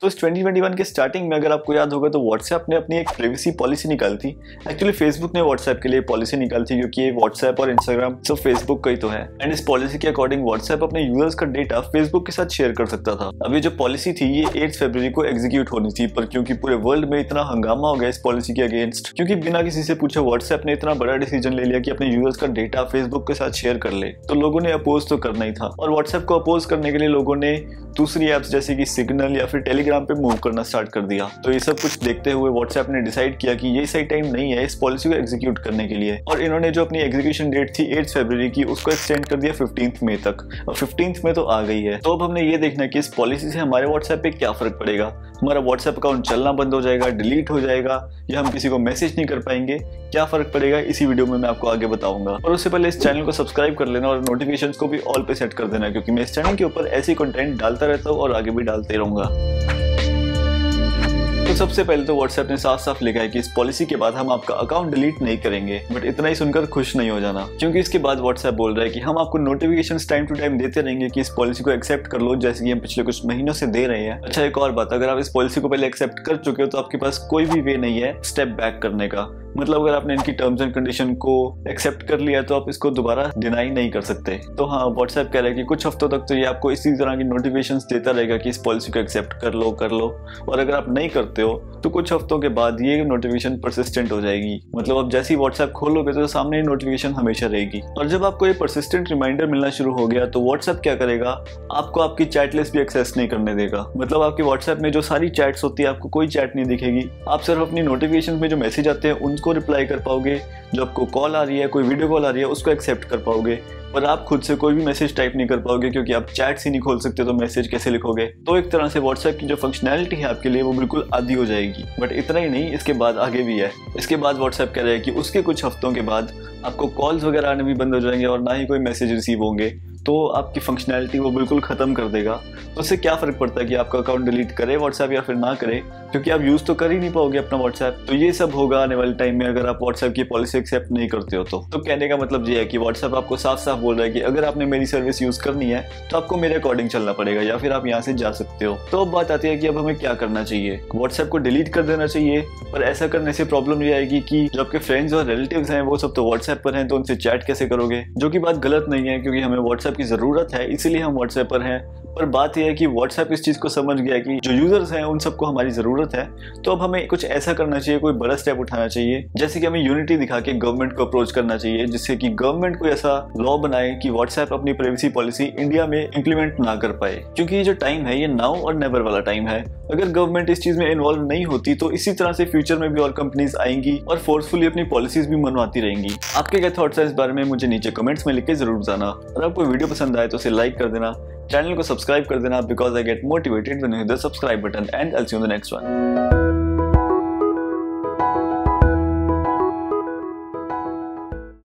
तो इस 2021 के स्टार्टिंग में अगर आपको याद होगा तो व्हाट्सएप ने अपनी एक प्राइवेसी पॉलिसी निकाली थी। एक्चुअली फेसबुक ने व्हाट्सएप के लिए पॉलिसी निकाली थी, क्योंकि ये व्हाट्सएप और इंस्टाग्राम सब फेसबुक का ही तो है। एंड इस पॉलिसी के अकॉर्डिंग व्हाट्सएप अपने यूजर्स का डेटा फेसबुक के साथ शेयर कर सकता था। अब ये जो पॉलिसी थी ये 8 फरवरी को एग्जीक्यूट होनी थी, पर क्योंकि पूरे वर्ल्ड में इतना हंगामा हो गया इस पॉलिसी के अगेंस्ट, क्योंकि बिना किसी से पूछे व्हाट्सएप ने इतना बड़ा डिसीजन ले लिया कि अपने यूजर्स का डेटा फेसबुक के साथ शेयर कर ले, तो लोगों ने अपोज तो करना ही था। और व्हाट्सएप को अपोज करने के लिए लोगों ने दूसरी एप्स जैसे कि सिग्नल या फिर टेलीग्राम पे मूव करना स्टार्ट कर दिया। तो ये सब कुछ देखते हुए व्हाट्सएप ने डिसाइड किया कि ये सही टाइम नहीं है इस पॉलिसी को एग्जीक्यूट करने के लिए, और इन्होंने जो अपनी एग्जीक्यूशन डेट थी 8 फरवरी की उसको एक्सटेंड कर दिया 15 मई तक, और 15 मई तो आ गई है। तो अब हमने ये देखना है कि इस पॉलिसी से हमारे व्हाट्सएप पे क्या फर्क पड़ेगा। हमारा व्हाट्सएप अकाउंट चलना बंद हो जाएगा, डिलीट हो जाएगा, या हम किसी को मैसेज नहीं कर पाएंगे, क्या फर्क पड़ेगा इसी वीडियो में मैं आपको आगे बताऊंगा। और उससे पहले इस चैनल को सब्सक्राइब कर लेना और नोटिफिकेशंस को भी ऑल पे सेट कर देना, क्योंकि मैं इस चैनल के ऊपर ऐसी कंटेंट डालता रहता हूँ और आगे भी डालते रहूंगा। तो सबसे पहले तो व्हाट्सएप ने साफ साफ लिखा है कि इस पॉलिसी के बाद हम आपका अकाउंट डिलीट नहीं करेंगे। बट इतना ही सुनकर खुश नहीं हो जाना, क्योंकि इसके बाद व्हाट्सएप बोल रहा है कि हम आपको नोटिफिकेशंस टाइम टू टाइम देते रहेंगे कि इस पॉलिसी को एक्सेप्ट कर लो, जैसे कि हम पिछले कुछ महीनों से दे रहे हैं। अच्छा, एक और बात, अगर आप इस पॉलिसी को पहले एक्सेप्ट कर चुके हो तो आपके पास कोई भी वे नहीं है स्टेप बैक करने का। मतलब अगर आपने इनकी टर्म्स एंड कंडीशन को एक्सेप्ट कर लिया तो आप इसको दोबारा डिनाई नहीं कर सकते। तो हाँ, व्हाट्सएप कह रहा है कि कुछ हफ्तों तक तो ये आपको इसी तरह की नोटिफिकेशंस देता रहेगा कि इस पॉलिसी को एक्सेप्ट कर लो। और अगर आप नहीं करते हो तो कुछ हफ्तों के बाद ये नोटिफिकेशन परसिस्टेंट हो जाएगी। मतलब अब जैसे ही व्हाट्सएप खोलोगे तो सामने नोटिफिकेशन हमेशा रहेगी। और जब आपको ये परसिस्टेंट रिमाइंडर मिलना शुरू हो गया तो व्हाट्सएप क्या करेगा, आपको आपकी चैट लिस्ट भी एक्सेस नहीं करने देगा। मतलब आपके व्हाट्सएप में जो सारी चैट्स होती है आपको कोई चैट नहीं दिखेगी, आप सिर्फ अपनी नोटिफिकेशन में जो मैसेज आते हैं उनको रिप्लाई कर पाओगे, जो आपको कॉल आ रही है, कोई वीडियो कॉल आ रही है उसको एक्सेप्ट कर पाओगे, पर आप खुद से कोई भी मैसेज टाइप नहीं कर पाओगे, क्योंकि आप चैट्स ही नहीं खोल सकते तो मैसेज कैसे लिखोगे। तो एक तरह से व्हाट्सएप की जो फंक्शनैलिटी है आपके लिए वो बिल्कुल आधी हो जाएगी। बट इतना ही नहीं, इसके बाद आगे भी है। इसके बाद व्हाट्सएप कह रहा है कि उसके कुछ हफ्तों के बाद आपको कॉल्स वगैरह आने भी बंद हो जाएंगे और ना ही कोई मैसेज रिसीव होंगे, तो आपकी फंक्शनैलिटी वो बिल्कुल ख़त्म कर देगा। तो उससे क्या फ़र्क पड़ता है कि आपका अकाउंट डिलीट करे व्हाट्सएप या फिर ना करे, क्योंकि आप यूज़ तो कर ही नहीं पाओगे अपना व्हाट्सएप। तो ये सब होगा आने वाले टाइम में अगर आप व्हाट्सएप की पॉलिसी एक्सेप्ट नहीं करते हो तो कहने का मतलब ये है कि व्हाट्सएप आपको साफ साफ बोल रहा है कि अगर आपने मेरी सर्विस यूज़ करनी है तो आपको मेरे अकॉर्डिंग चलना पड़ेगा, या फिर आप यहाँ से जा सकते हो। तो अब बात आती है कि अब हमें क्या करना चाहिए। व्हाट्सएप को डिलीट कर देना चाहिए, पर ऐसा करने से प्रॉब्लम ये आएगी कि जो आपके फ्रेंड्स और रिलेटिव्स हैं वो सब तो व्हाट्सएप पर हैं, तो उनसे चैट कैसे करोगे, जो कि बात गलत नहीं है, क्योंकि हमें व्हाट्सएप की ज़रूरत है, इसीलिए हम व्हाट्सएप पर हैं। पर बात यह है कि व्हाट्सएप इस चीज़ को समझ गया कि जो यूजर्स हैं उन सबको हमारी ज़रूरत है। तो अब हमें कुछ ऐसा करना चाहिए, कोई बड़ा स्टेप उठाना चाहिए, जैसे कि हमें यूनिटी दिखा के गवर्नमेंट को अप्रोच करना चाहिए, जिससे कि गवर्नमेंट को ऐसा लॉ बनाए कि व्हाट्सएप अपनी प्राइवेसी पॉलिसी इंडिया में इंप्लीमेंट ना कर पाए। क्योंकि ये जो टाइम है ये नाउ और नेवर वाला टाइम है। अगर गवर्नमेंट इस चीज़ में इन्वॉल्व नहीं होती तो इसी तरह से फ्यूचर में भी और कंपनीज आएंगी और फोर्सफुली अपनी पॉलिसीज भी मनवाती रहेंगी। आपके क्या थॉट्स हैं इस बारे में मुझे नीचे कमेंट्स में लिख के जरूर बताना। और आपको वीडियो पसंद आए तो उसे लाइक कर देना, चैनल को सब्सक्राइब कर देना, because I get motivated when you hit the subscribe button, and I will see you in the next one.